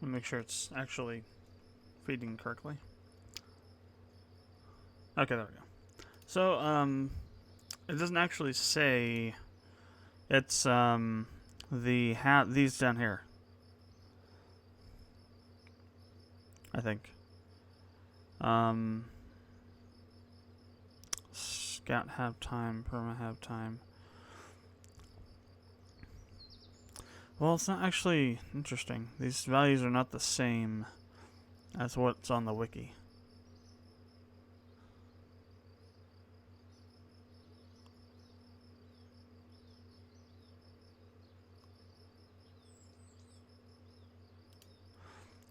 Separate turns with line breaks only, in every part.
Let me make sure it's actually feeding correctly. Okay, there we go. So, it doesn't actually say it's these down here. I think. Scout have time, perma have time. Well, it's not actually interesting. These values are not the same as what's on the wiki.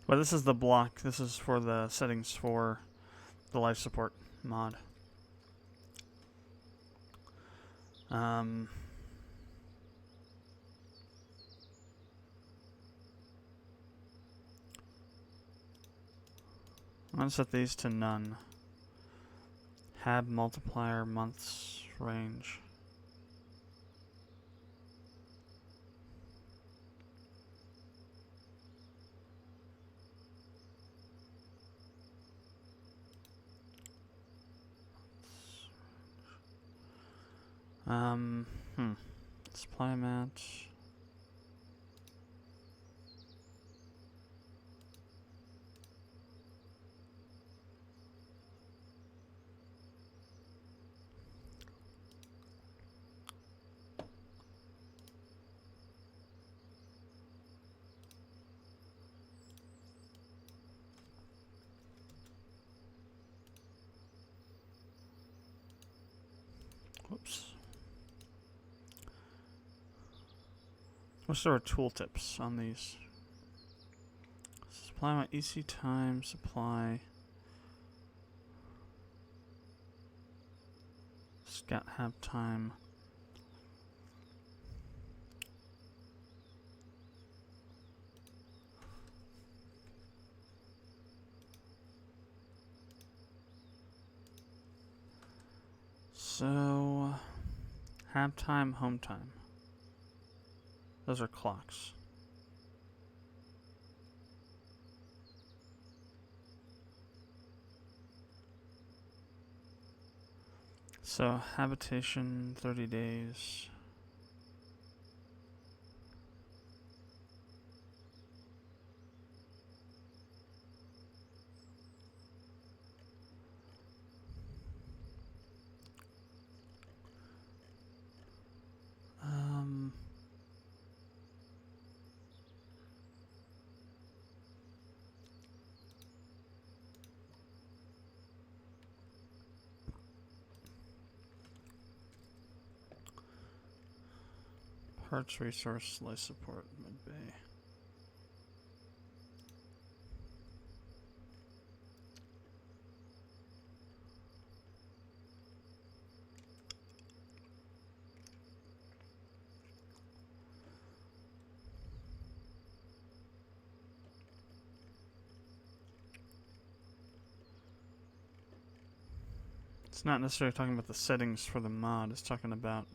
But this is the block. This is for the settings for the life support mod. I'm going to set these to none. Hab multiplier months range. Supply match. Whoops. What's our tooltips on these? Supply my EC time, supply. Scout have time. So, have time, home time. Those are clocks. So, habitation, 30 days. Parts resource, life support, mid-bay. It's not necessarily talking about the settings for the mod, it's talking about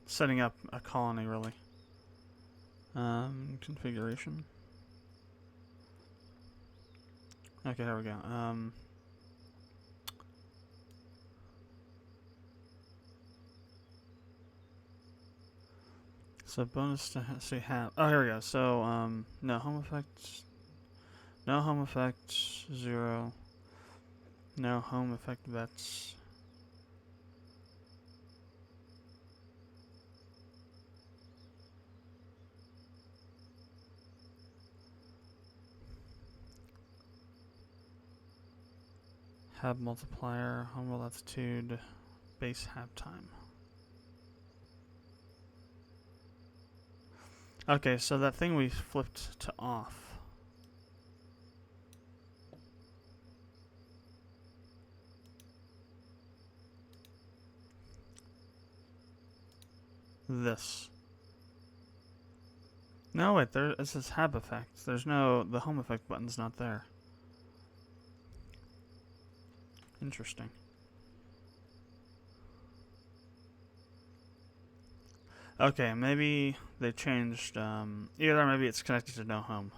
setting up a colony, really. Configuration. Okay, here we go. So bonus to so you have. Oh, here we go. So no home effects. No home effects. 0. No home effect vets. Hab multiplier, home latitude, base hab time. Okay, so that thing we flipped to off. This. No, wait, there it says hab effect. There's no, the home effect button's not there. Interesting. Okay, maybe they changed, either maybe it's connected to no home.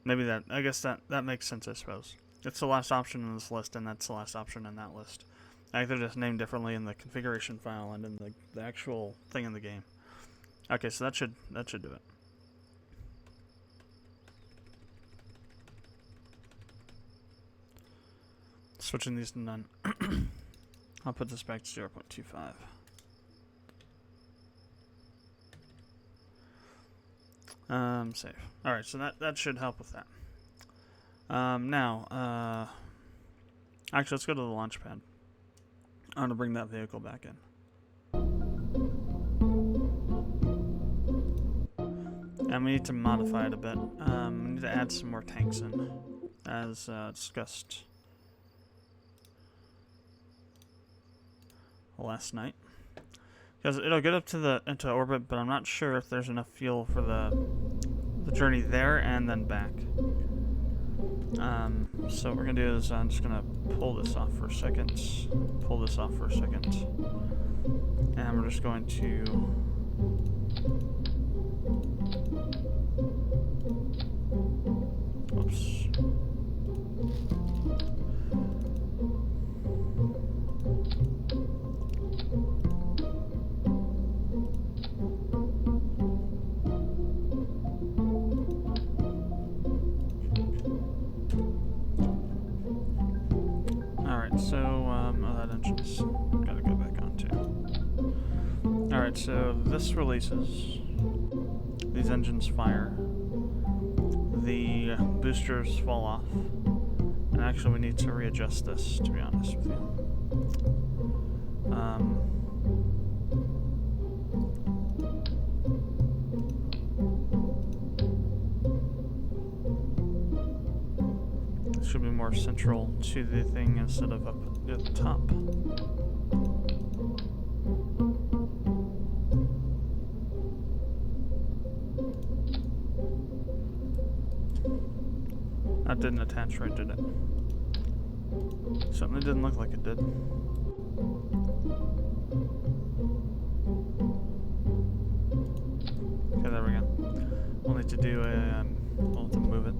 Maybe that, I guess that makes sense, I suppose. It's the last option in this list, and that's the last option in that list. I think they're just named differently in the configuration file and in the actual thing in the game. Okay, so that should do it. Switching these to none. I'll put this back to 0.25. Save. Alright, so that should help with that. Now, actually, let's go to the launch pad. I want to bring that vehicle back in. And we need to modify it a bit. We need to add some more tanks in, as discussed last night. Because it'll get up to into orbit, but I'm not sure if there's enough fuel for the journey there and then back. So what we're gonna do is I'm just gonna pull this off for a second, and we're just going to oops. So, that engine's gotta go back on too. Alright, so this releases, these engines fire, the boosters fall off, and actually we need to readjust this, to be honest with you. Should be more central to the thing instead of up at the top. That didn't attach right, did it? Certainly didn't look like it did. Okay, there we go. We'll need to do a, we'll have to move it.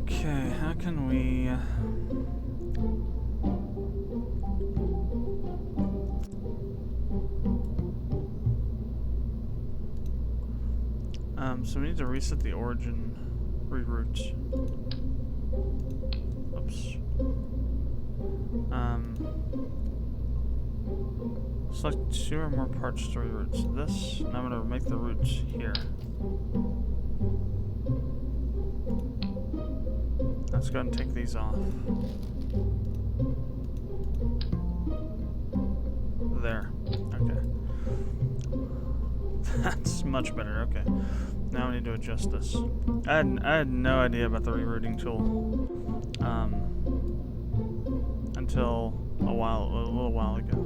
Okay, how can we... so we need to reset the origin reroute. Oops. Select 2 or more parts to reroute. So this, and I'm going to make the routes here. Let's go ahead and take these off. There. Okay. That's much better. Okay. Now we need to adjust this. I had no idea about the rerouting tool until a little while ago.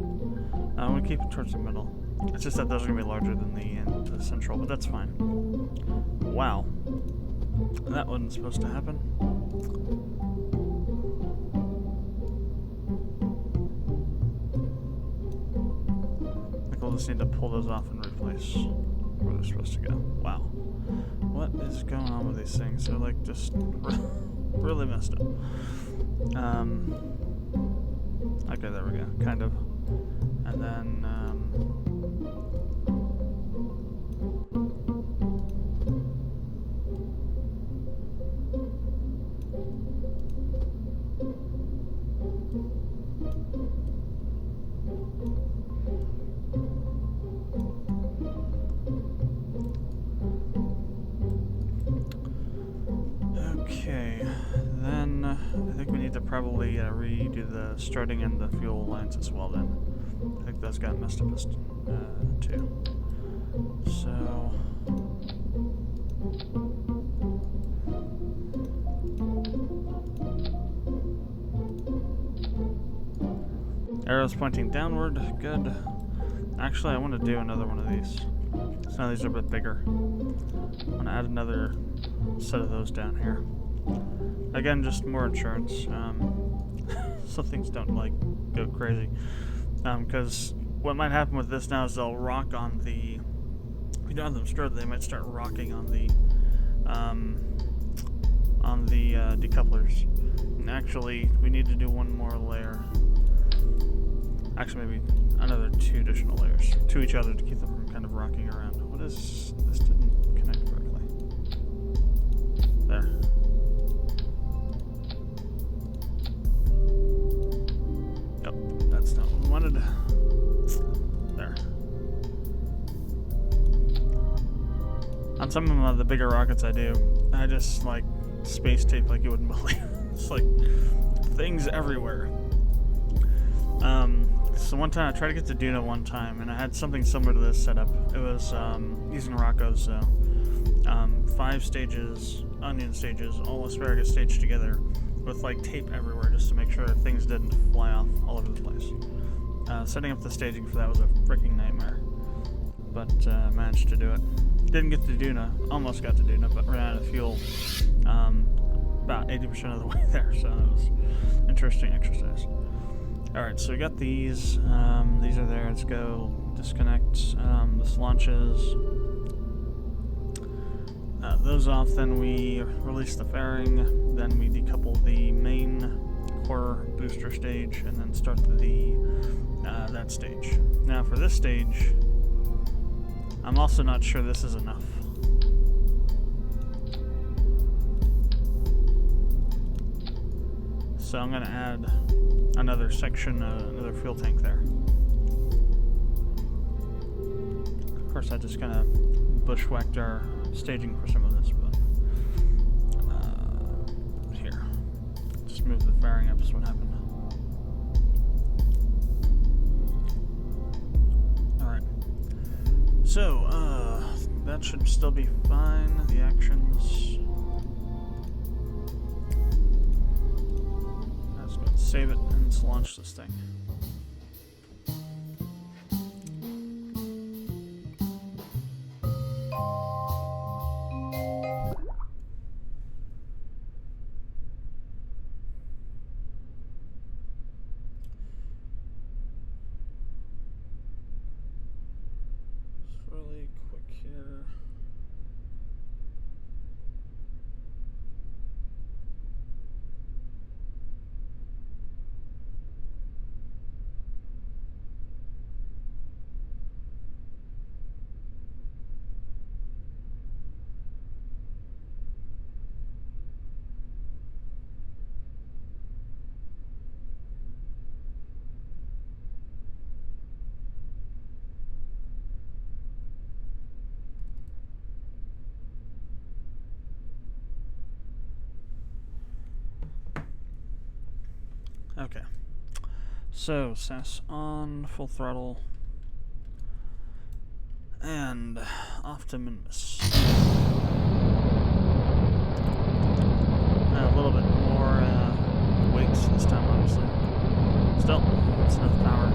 I'm gonna keep it towards the middle. It's just that those are gonna be larger than the central, but that's fine. Wow, that wasn't supposed to happen. I think we'll just need to pull those off and replace where they're supposed to go. Wow. What is going on with these things? They're like just really messed up. Okay, there we go. Kind of. And then, okay, then I think we need to probably redo the starting and the fuel lines as well then. I think those got messed up as too. So Arrows pointing downward. Good. Actually, I want to do another one of these. So now these are a bit bigger. I'm going to add another set of those down here. Again, just more insurance. So things don't like go crazy. Because what might happen with this now is they'll rock on the... If you don't have them stored, they might start rocking on the decouplers. And actually, we need to do one more layer. Actually, maybe another 2 additional layers to each other to keep them from kind of rocking around. What is... This didn't connect correctly. There. Nope, that's not what we wanted. There. On some of the bigger rockets I do, I just like space tape like you wouldn't believe. It's like things everywhere. So one time I tried to get to Duna one time, and I had something similar to this setup. It was using Rocco's, so 5 stages, onion stages, all asparagus staged together, with like tape everywhere just to make sure things didn't fly off all over the place. Setting up the staging for that was a freaking nightmare, but managed to do it. Didn't get to Duna, almost got to Duna, but ran out of fuel about 80% of the way there, so it was an interesting exercise. Alright, so we got these. These are there. Let's go disconnect this launches. Those off, then we release the fairing, then we decouple the main core booster stage, and then start the that stage. Now for this stage, I'm also not sure this is enough. So I'm going to add another section, another fuel tank there. Of course, I just kind of bushwhacked our staging for some of this, but here, just move the fairing up is what happened. Alright, so that should still be fine. The actions, let's go save it and let's launch this thing. Really quick here. Okay, so SAS on, full throttle, and off to Minmus. A little bit more weights this time, obviously. Still, it's enough power.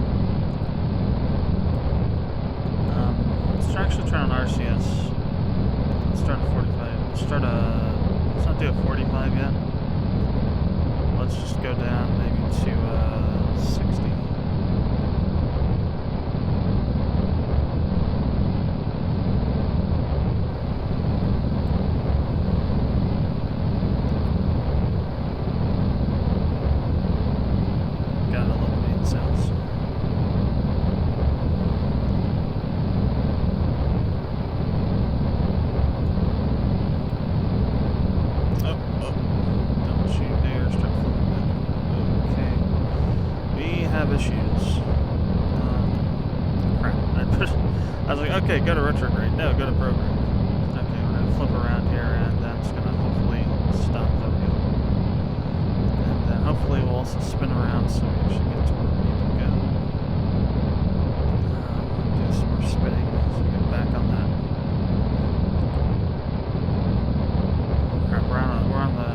Let's actually turn on RCS. Let's start at 45. Let's not do a 45 yet. Let's just go down maybe to 60. Gotta love main sounds. Issues. Crap. I was like, okay, go to retrograde. No, go to program. Okay, we're gonna flip around here, and then it's gonna hopefully stop. There we go. And then hopefully we'll also spin around so we actually get to where we need to go. Do some more spinning so we get back on that. Crap, we're on the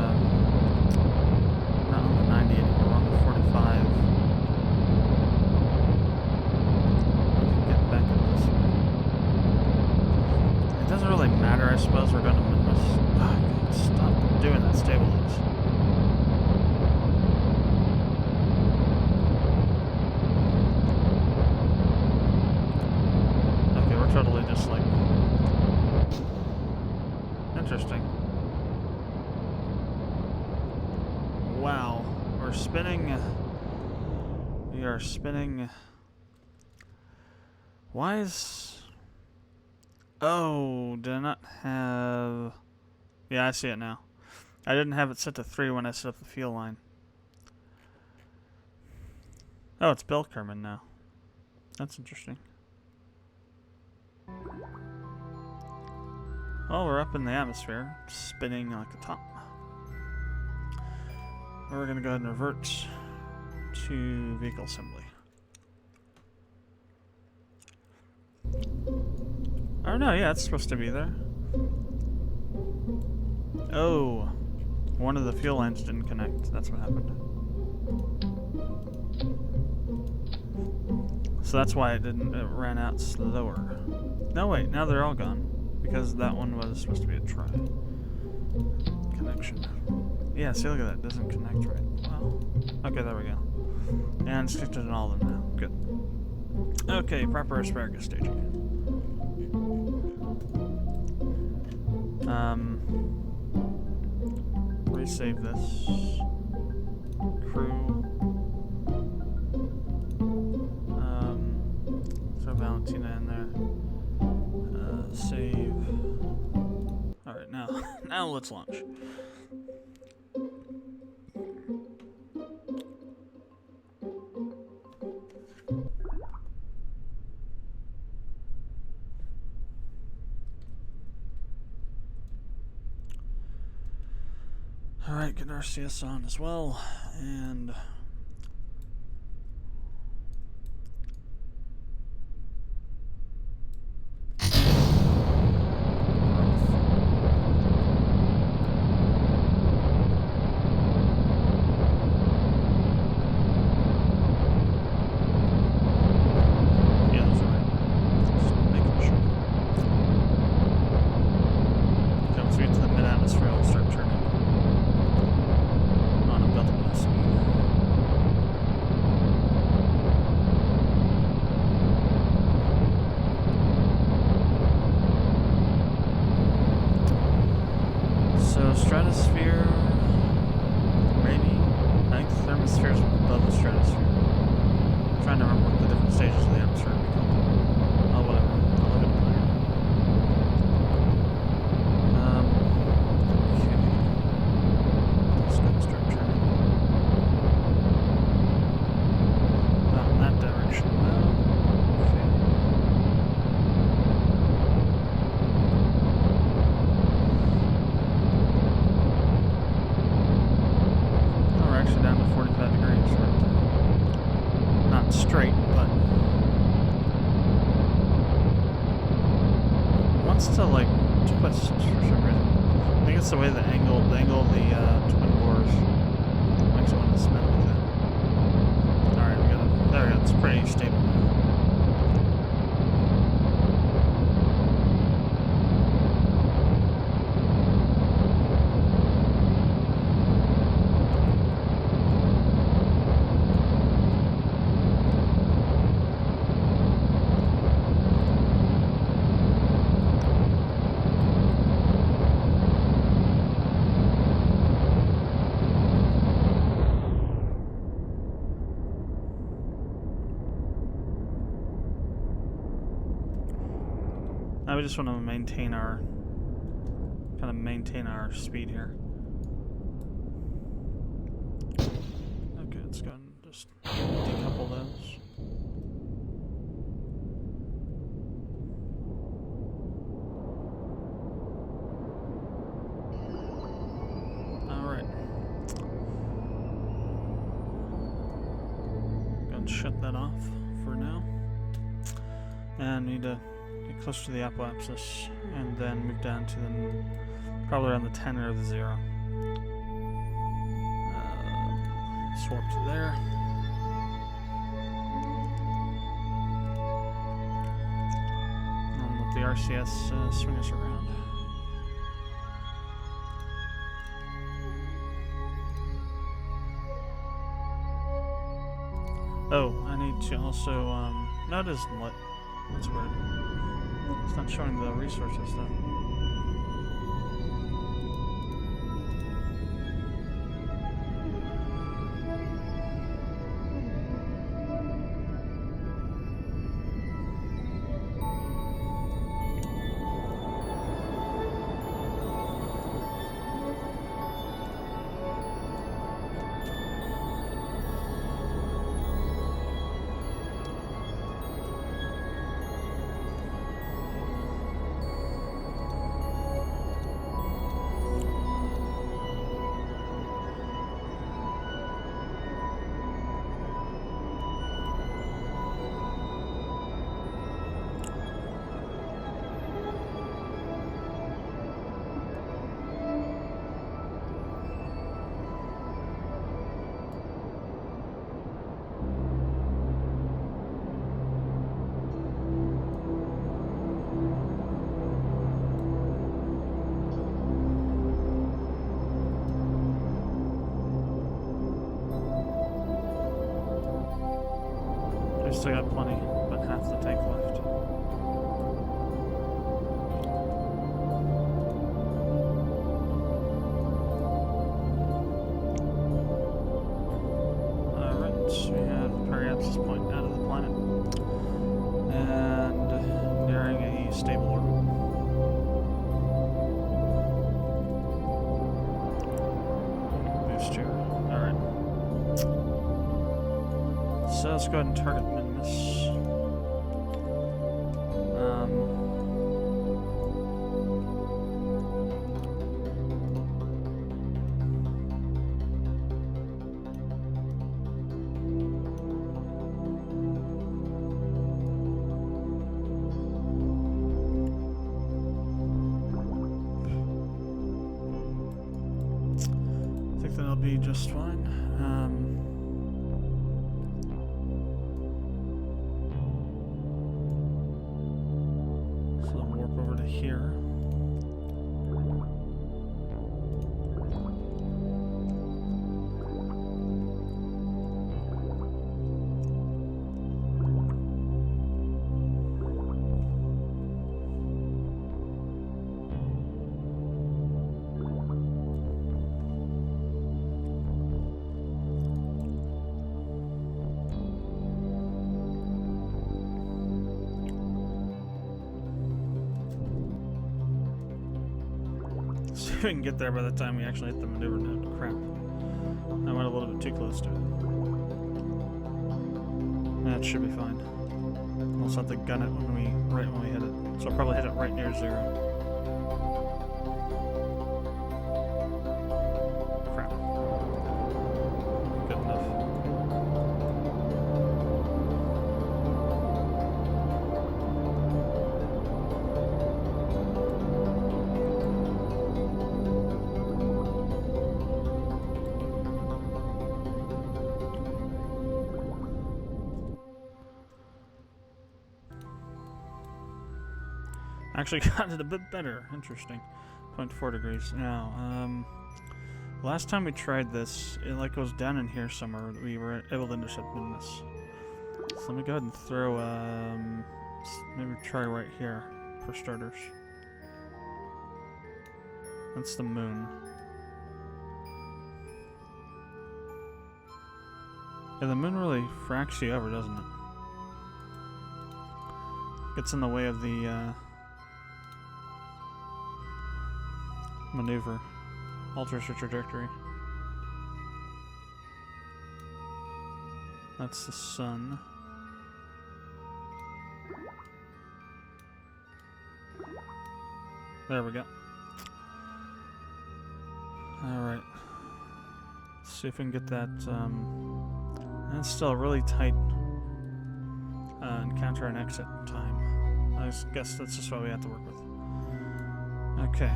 not on the 90 anymore. We're on the 45. wow. We're spinning. We are spinning. Why is... Oh, did I not have... Yeah, I see it now. I didn't have it set to 3 when I set up the fuel line. Oh, it's bell curving now. That's interesting. Well, we're up in the atmosphere, spinning like a top. We're going to go ahead and revert to vehicle assembly. Oh no, yeah, it's supposed to be there. Oh, one of the fuel lines didn't connect. That's what happened. So that's why it ran out slower. No, wait, now they're all gone. Because that one was supposed to be a try. Connection. Yeah, see, look at that. It doesn't connect right. Wow. Okay, there we go. And it's connected in all of them now. Good. Okay, proper asparagus staging. Resave this. Crew. Throw Valentina in there. Save. Alright, now let's launch. Alright, get RCS on as well, and... Stratosphere, rainy, ninth thermosphere is above the stratosphere. I'm trying to remember what the different stages of the atmosphere would be called. Oh, whatever. I'll look it up later. Okay. Just gonna start turning. Not in that direction now. Down to 45 degrees right there. Not straight, but it wants to like twist for some reason. I think it's the way the angle of the twin bores makes it want to spin like that. Alright, we got it. There we go. It's pretty stable now. Now we just want to maintain our speed here. Okay, let's go and just decouple those. Alright. Go and shut that off for now. And need to get close to the apoapsis and then move down to the probably around the 10 or the 0. Swap to there. And let the RCS swing us around. Oh, I need to also, no, it isn't lit. That's weird. It's not showing the resources though. still got plenty, but half the tank left. Alright, we have Periapsis point out of the planet. And nearing a stable orbit. Boost here. Alright. So let's go ahead and target Minimus. I think that'll be just fine. Here. See if we can get there by the time we actually hit the maneuver node. Crap. I went a little bit too close to it. That should be fine. We'll just have to gun it right when we hit it. So I'll probably hit it right near 0. Crap. Good enough. Actually got it a bit better. Interesting. 0.4 degrees. Now, last time we tried this, it like goes down in here somewhere. We were able to intercept Minimus. So let me go ahead and throw, maybe try right here for starters. That's the moon. Yeah, the moon really fracks you over, doesn't it? Gets in the way of the, maneuver. Alters your trajectory. That's the sun. There we go. Alright. Let's see if we can get that, that's still a really tight encounter and exit time. I guess that's just what we have to work with. Okay.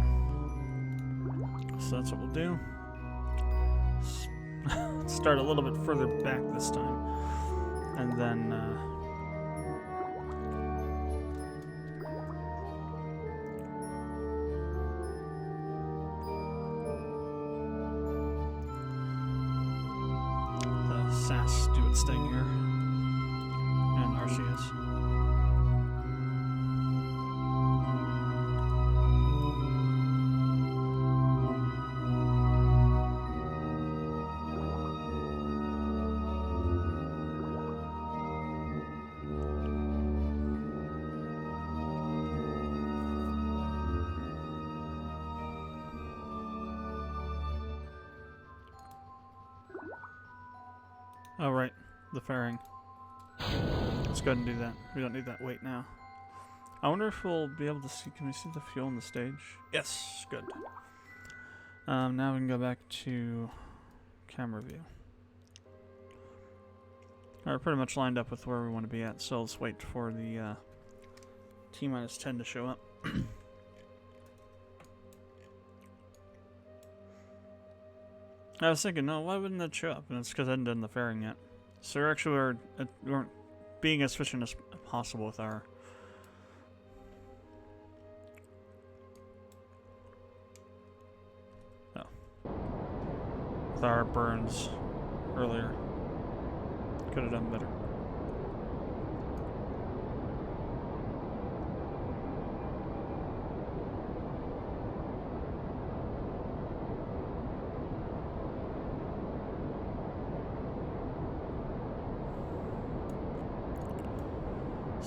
So that's what we'll do. Start a little bit further back this time. And then the SAS do its thing here. And RCS. Oh, right. The fairing. Let's go ahead and do that. We don't need that weight now. I wonder if we'll be able to see... Can we see the fuel on the stage? Yes. Good. Now we can go back to camera view. We're pretty much lined up with where we want to be at, so let's wait for the T-minus 10 to show up. I was thinking, no, why wouldn't that show up? And it's because I hadn't done the fairing yet. So we weren't being as efficient as possible with our... with our burns earlier. Could have done better.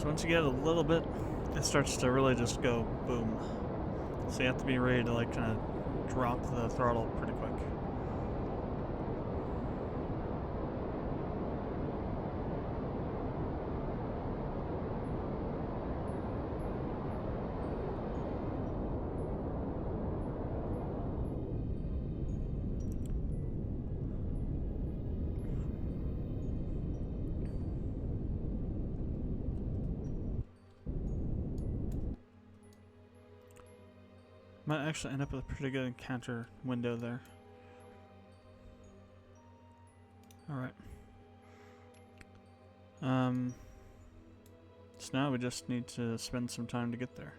So once you get a little bit, it starts to really just go boom. So you have to be ready to like kind of drop the throttle pretty quick. Might actually end up with a pretty good encounter window there. Alright. So now we just need to spend some time to get there.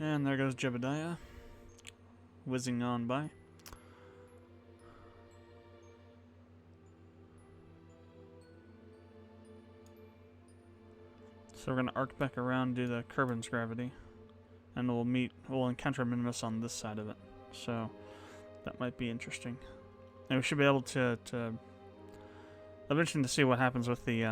And there goes Jebediah, whizzing on by. So we're going to arc back around, do the Kerbin's gravity, and we'll encounter Minimus on this side of it. So that might be interesting. And we should be able to eventually to see what happens with the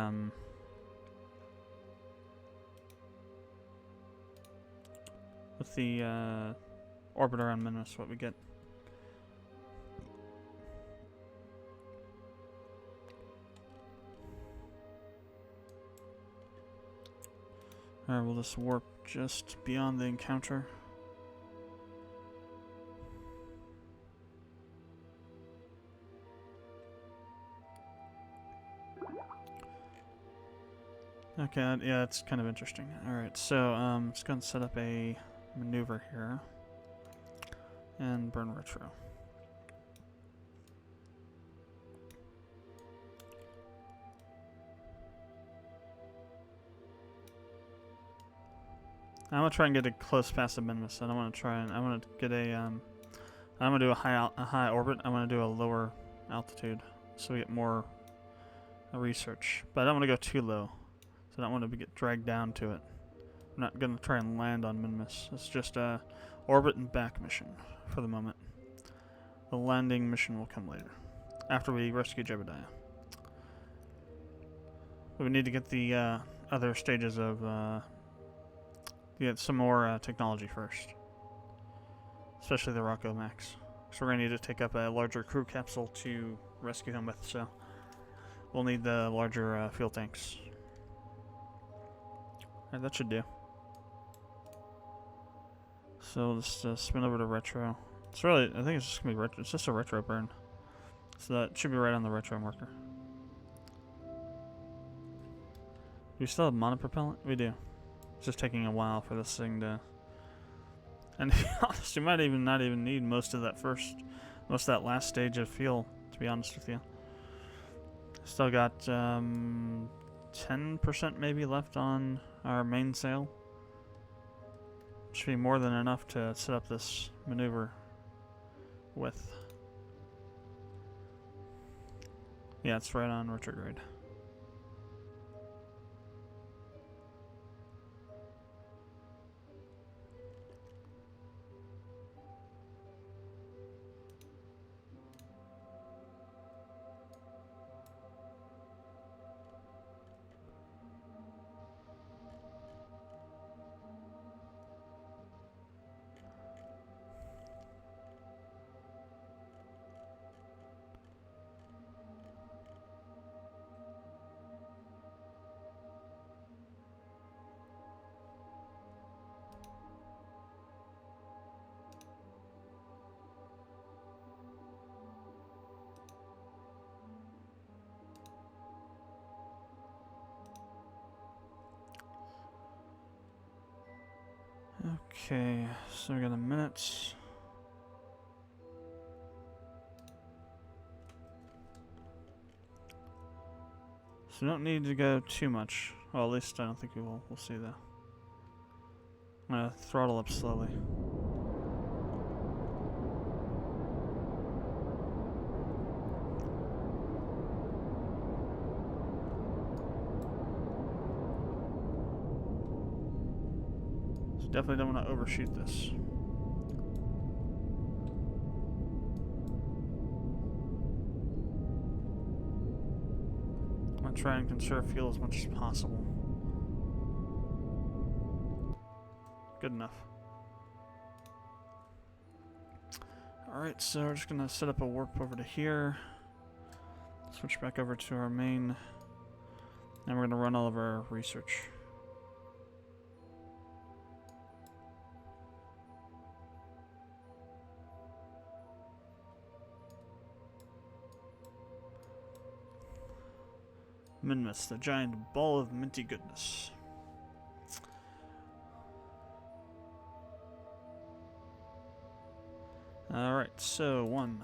orbit around Minimus, what we get. Alright, we'll just warp just beyond the encounter. Okay, yeah, it's kind of interesting. Alright, so let's go and set up a maneuver here. And burn retro. I'm gonna try and get a close past the Minimus. I don't want to try and I want to get a I'm gonna do a high orbit. I want to do a lower altitude so we get more research. But I don't want to go too low, so I don't want to get dragged down to it. I'm not gonna try and land on Minimus. It's just a orbit and back mission for the moment. The landing mission will come later, after we rescue Jebediah. But we need to get the other stages of get some more technology first, especially the Rocco Max. So we're gonna need to take up a larger crew capsule to rescue him with. So we'll need the larger fuel tanks. Alright, that should do. So let's spin over to retro. It's really, I think it's just gonna be retro. It's just a retro burn, so that should be right on the retro marker. Do we still have monopropellant? We do. It's just taking a while for this thing to. And to be honest, you might even not even need most of that last stage of fuel. To be honest with you, still got 10% maybe left on our mainsail. Should be more than enough to set up this maneuver with. Yeah, it's right on retrograde. Okay, so we got a minute. So we don't need to go too much. Well, at least I don't think we will. We'll see though. I'm gonna throttle up slowly. Definitely don't want to overshoot this. I'm going to try and conserve fuel as much as possible. Good enough. Alright, so we're just going to set up a warp over to here. Switch back over to our main. And we're going to run all of our research. Minmus, the giant ball of minty goodness. Alright, so 1.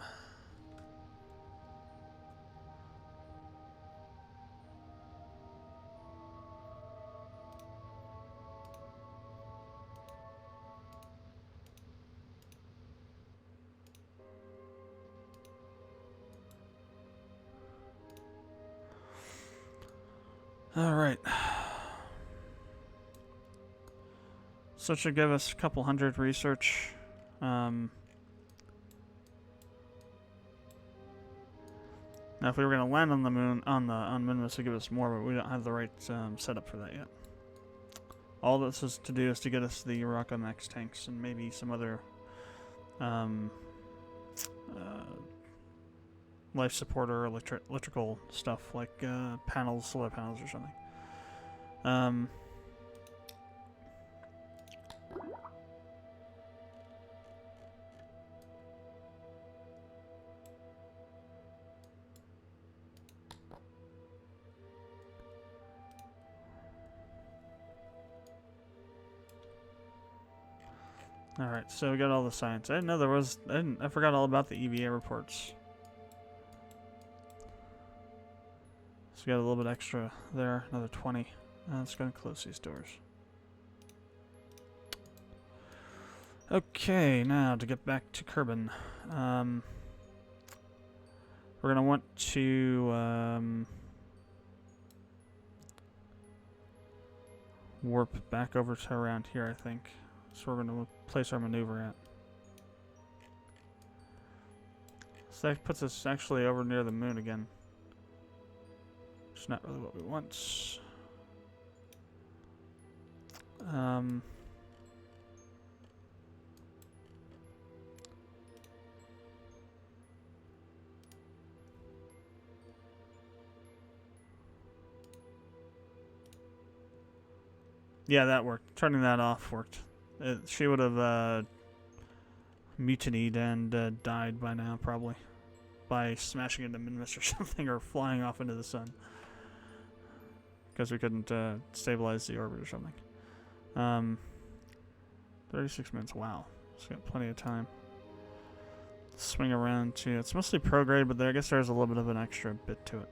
Alright. So it should give us a couple hundred research. Now, if we were going to land on the moon, on Minmus, to give us more, but we don't have the right setup for that yet. All this is to do is to get us the Uraka Max tanks and maybe some other life support or electrical stuff like panels, solar panels, or something. Alright, so we got all the science. I didn't know there was... I forgot all about the EVA reports. So we got a little bit extra there, another 20. Let's go and close these doors. Okay, now to get back to Kerbal. We're going to want to warp back over to around here, I think. So we're going to place our maneuver at. So that puts us actually over near the moon again. It's not really what we want. Yeah, that worked. Turning that off worked. She would have mutinied and died by now, probably. By smashing into Minmus or something, or flying off into the sun. Because we couldn't stabilize the orbit or something. 36 minutes, wow. It's got plenty of time. Swing around to... It's mostly prograde, but I guess there's a little bit of an extra bit to it.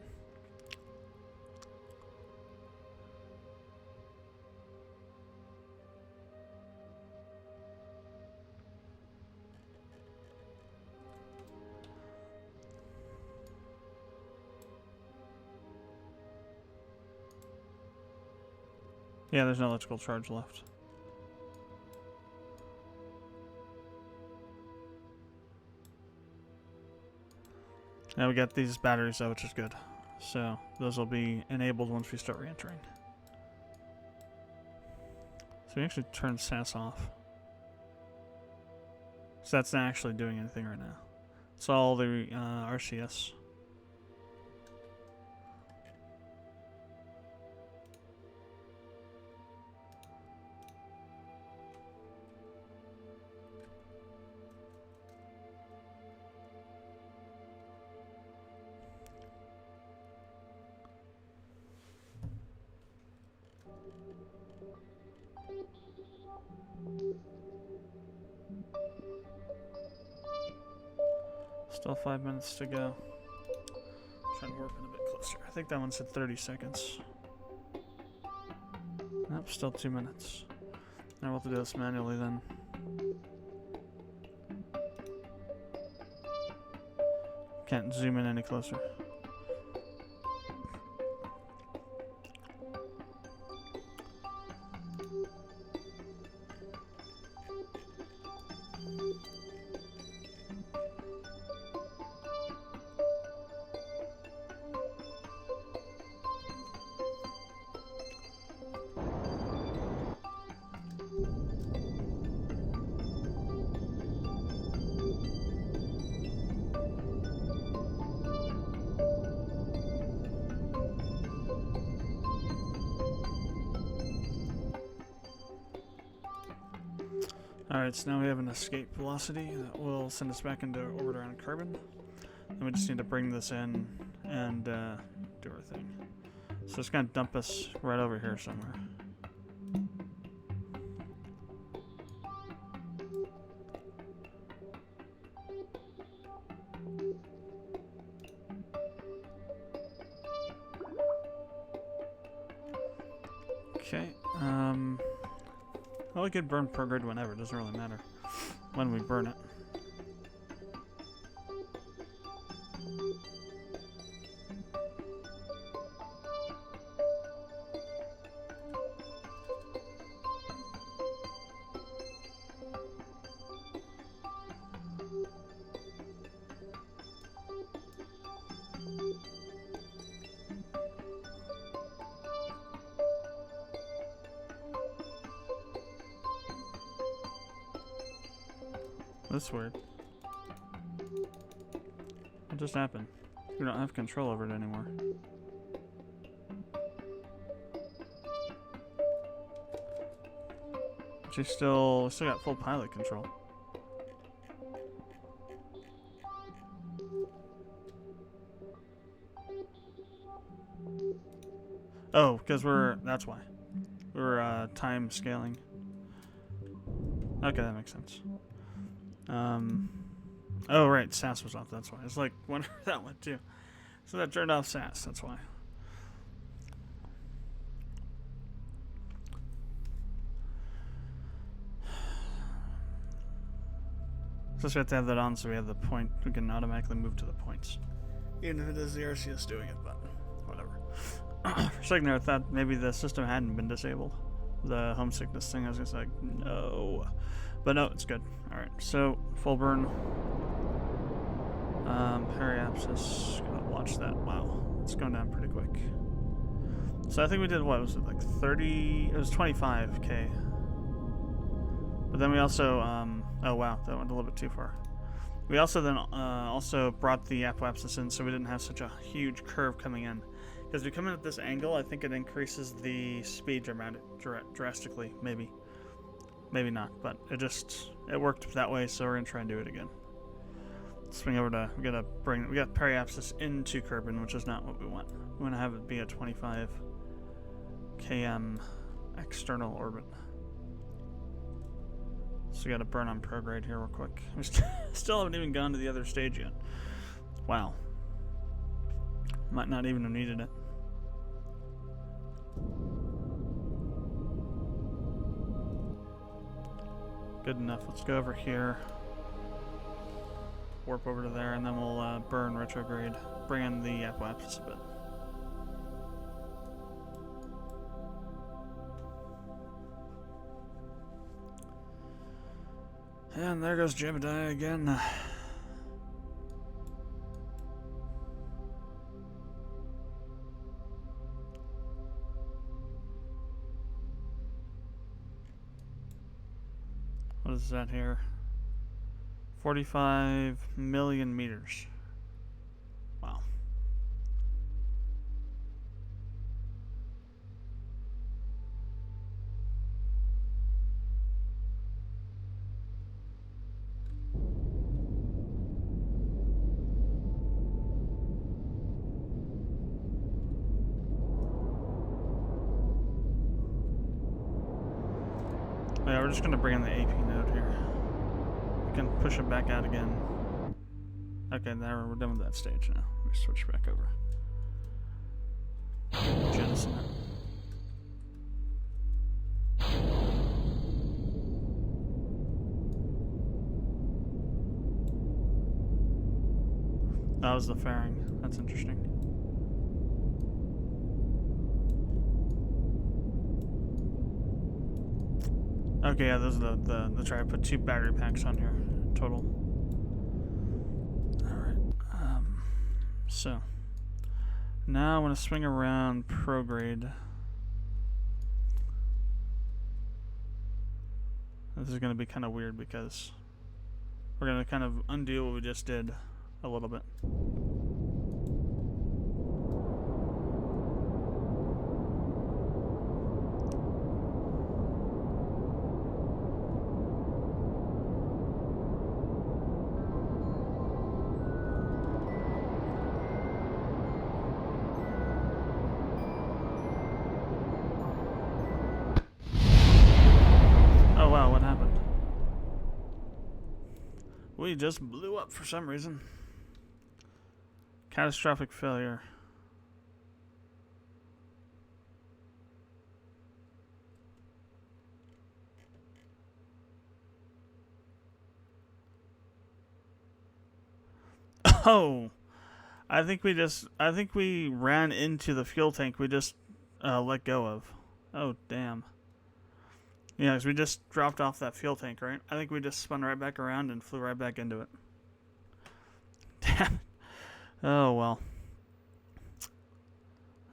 Yeah, there's no electrical charge left. Now we got these batteries though, which is good. So those will be enabled once we start re-entering. So we actually turn SAS off. So that's not actually doing anything right now. It's all the RCS. Still 5 minutes to go. Try and warp in a bit closer. I think that one said 30 seconds. Nope, still 2 minutes. Now we'll have to do this manually then. Can't zoom in any closer. Alright, so now we have an escape velocity that will send us back into orbit around Kerbal. And we just need to bring this in and do our thing. So it's going to dump us right over here somewhere. Okay, well, we could burn prograde whenever, it doesn't really matter when we burn it. That's weird. What just happened? We don't have control over it anymore. But you still got full pilot control. Oh, because that's why. We're time scaling. Okay, that makes sense. Oh right, SAS was off, that's why. It's like, wonder where that went too. So that turned off SAS, that's why. So we have to have that on so we have the point, we can automatically move to the points. Even if it is the RCS doing it, but whatever. For a second there I thought maybe the system hadn't been disabled. The homesickness thing, I was just like, no. But no, it's good. Alright, so full burn. Periapsis, gotta watch that. Wow, it's going down pretty quick. So I think we did, what was it, like 30, it was 25k. But then we also, oh wow, that went a little bit too far. We also then also brought the apoapsis in so we didn't have such a huge curve coming in. Because we come in at this angle, I think it increases the speed drastically, maybe. Maybe not, but it worked that way, so we're gonna try and do it again. Swing over to, we got periapsis into Kerbal, which is not what we want. We want to have it be a 25 km external orbit. So we got to burn on prograde here real quick. We still haven't even gone to the other stage yet. Wow. Might not even have needed it. Good enough. Let's go over here. Warp over to there, and then we'll burn retrograde. Bring in the apoapsis a bit. And there goes Jebediah again. What is that here? 45 million meters. Wow. Yeah, we're just going to bring in the AP node here. We can push it back out again. Okay, now we're done with that stage now. We switch back over. Jettison it. That was the fairing. That's interesting. Okay, yeah, those are the try to put 2 battery packs on here total. Alright. So now I want to swing around prograde. This is going to be kind of weird because we're going to kind of undo what we just did a little bit. we just blew up for some reason. Catastrophic failure. Oh, I think we ran into the fuel tank we just let go of. Oh, damn. Yeah, because we just dropped off that fuel tank, right? I think we just spun right back around and flew right back into it. Damn. Oh, well.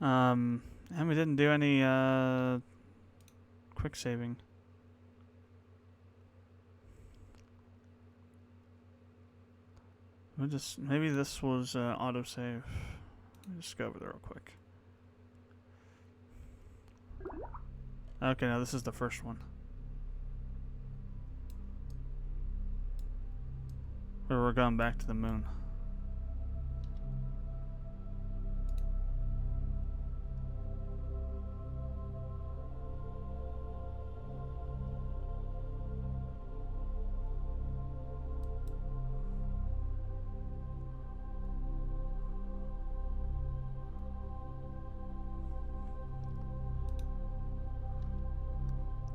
And we didn't do any quick saving. We'll just, maybe this was autosave. Let me just go over there real quick. Okay, now this is the first one. Where we're going back to the moon.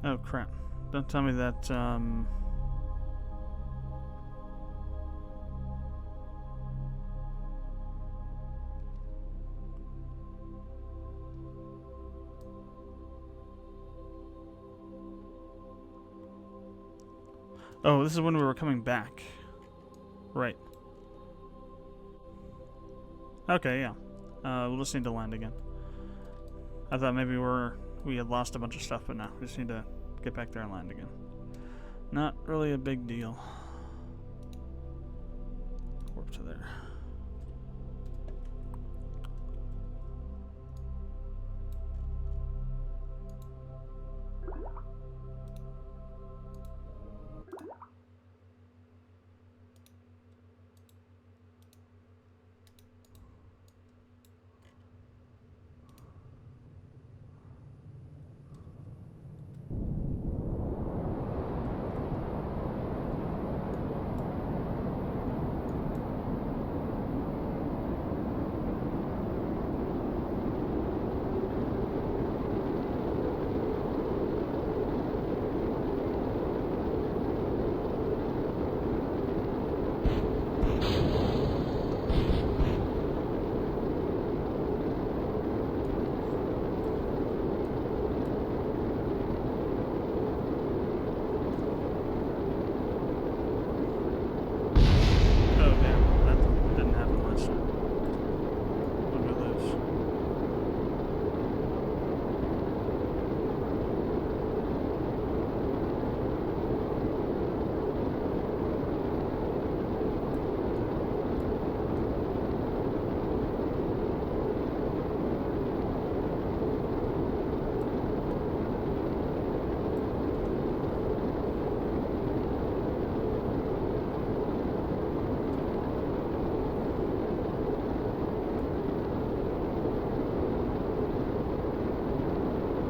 Oh crap. Don't tell me that, oh, this is when we were coming back. Right. Okay, yeah. We'll just need to land again. I thought maybe we had lost a bunch of stuff, but no. We just need to get back there and land again. Not really a big deal. Warp to there.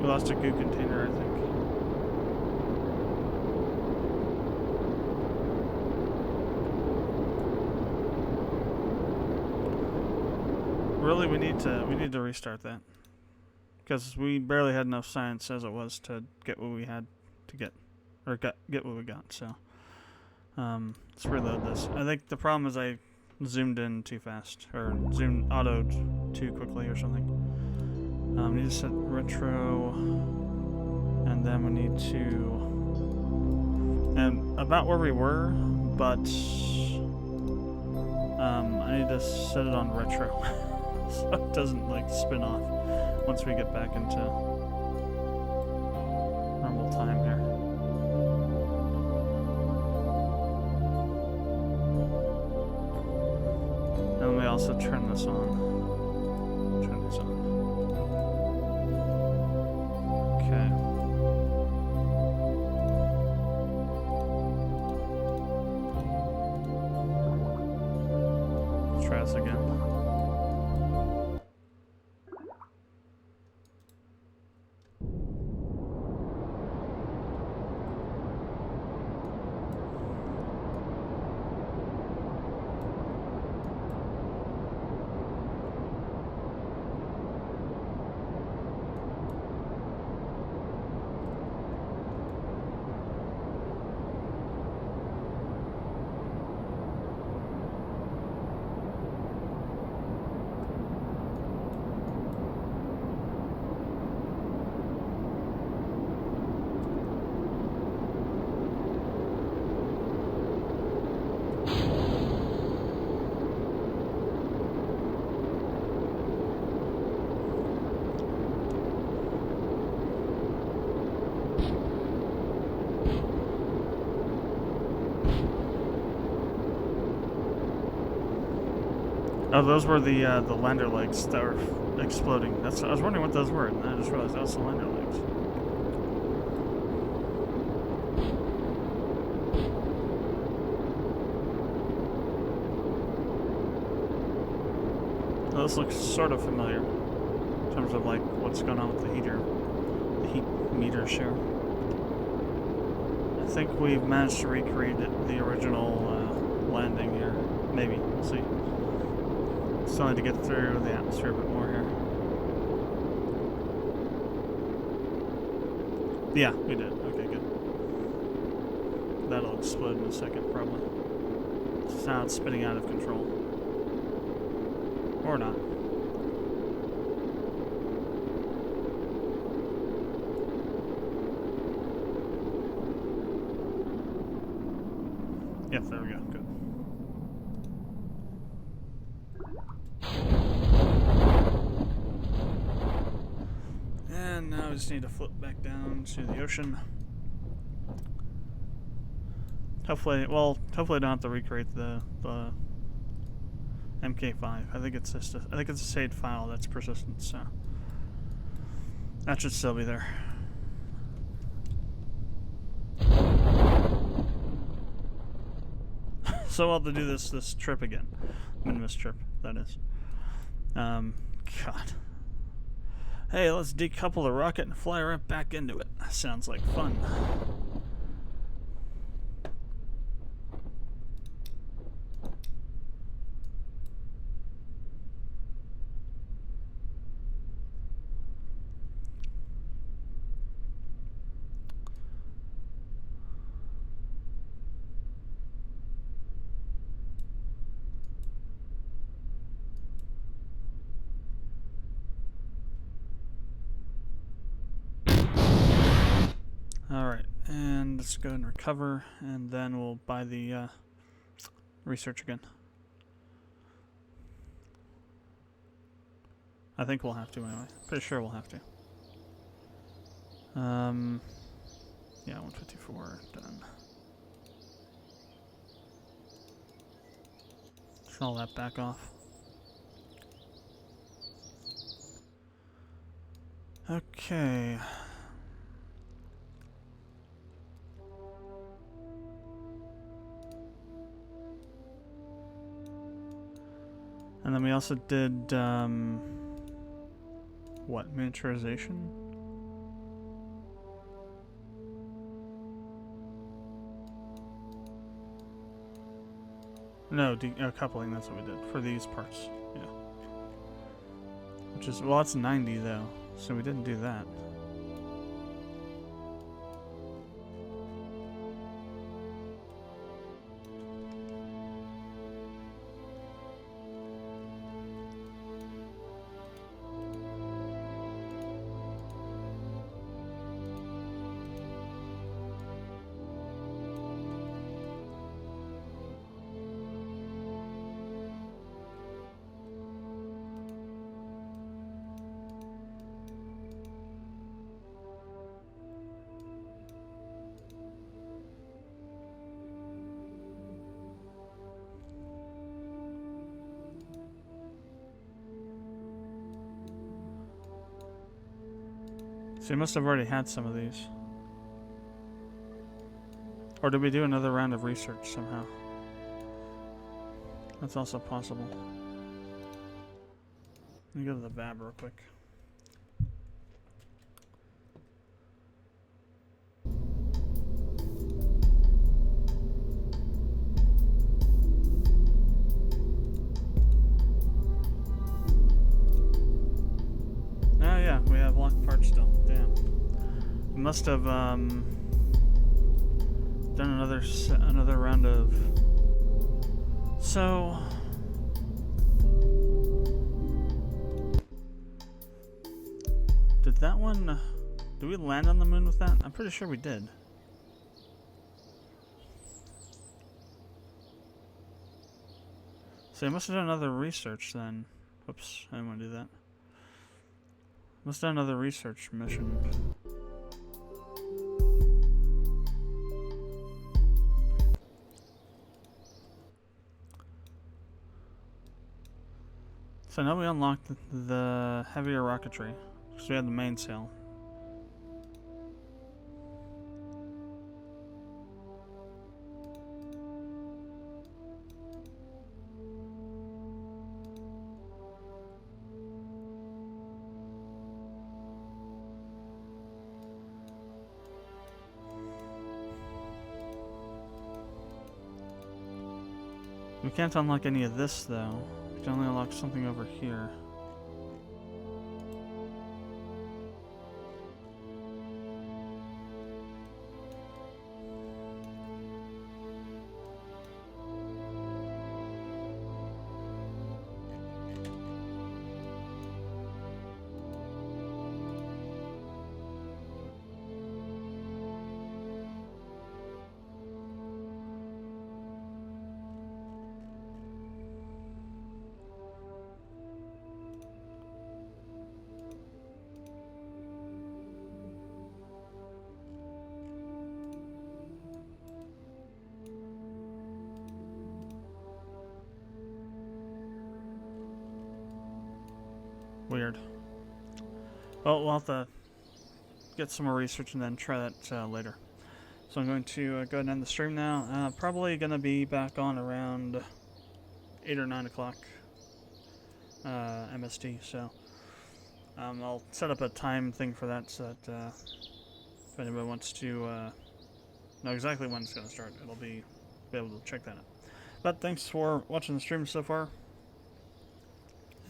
We lost a goo container, I think. Really, we need to restart that, because we barely had enough science as it was to get what we had to get, or get what we got. So let's reload this. I think the problem is I zoomed in too fast, or autoed too quickly, or something. We need to set retro, and then we need to, and about where we were, but I need to set it on retro so it doesn't like spin off once we get back into normal time here. And we also turn this on. Turn this on. Okay. Let's try this again. Oh, those were the lander legs that were exploding. I was wondering what those were, and I just realized that was the lander legs. Well, this looks sort of familiar in terms of like what's going on with the heat meter share. I think we've managed to recreate the original landing here. Maybe, we'll see. Still need to get through the atmosphere a bit more here. Yeah, we did. Okay, good. That'll explode in a second, probably. Now it's spinning out of control. Or not. Yes, there we go. Good. And now we just need to flip back down to the ocean. Hopefully, I don't have to recreate the MK5. I think it's just a saved file that's persistent, so that should still be there. So I'll have to do this trip again, Minimus trip, that is. God. Hey, let's decouple the rocket and fly right back into it. Sounds like fun. Alright, and let's go and recover, and then we'll buy the research again. I think we'll have to anyway. Pretty sure we'll have to. Yeah, 154, done. Turn all that back off. Okay. And then we also did, what, miniaturization? No, coupling, that's what we did, for these parts, yeah. Which is, well, that's 90 though, so we didn't do that. So you must have already had some of these. Or did we do another round of research somehow? That's also possible. Let me go to the VAB real quick. Oh yeah, we have locked parts still. Damn. We must have done another round of. So. Did that one? Did we land on the moon with that? I'm pretty sure we did. So I must have done another research then. Whoops, I didn't want to do that. Must have done another research mission. So now we unlocked the heavier rocketry, because we had the mainsail. We can't unlock any of this though. We can only unlock something over here. Weird. Well, we'll have to get some more research and then try that later. So I'm going to go ahead and end the stream now. Probably going to be back on around 8 or 9 o'clock MST. So I'll set up a time thing for that so that if anybody wants to know exactly when it's going to start, it'll be able to check that out. But thanks for watching the stream so far,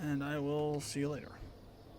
and I will see you later.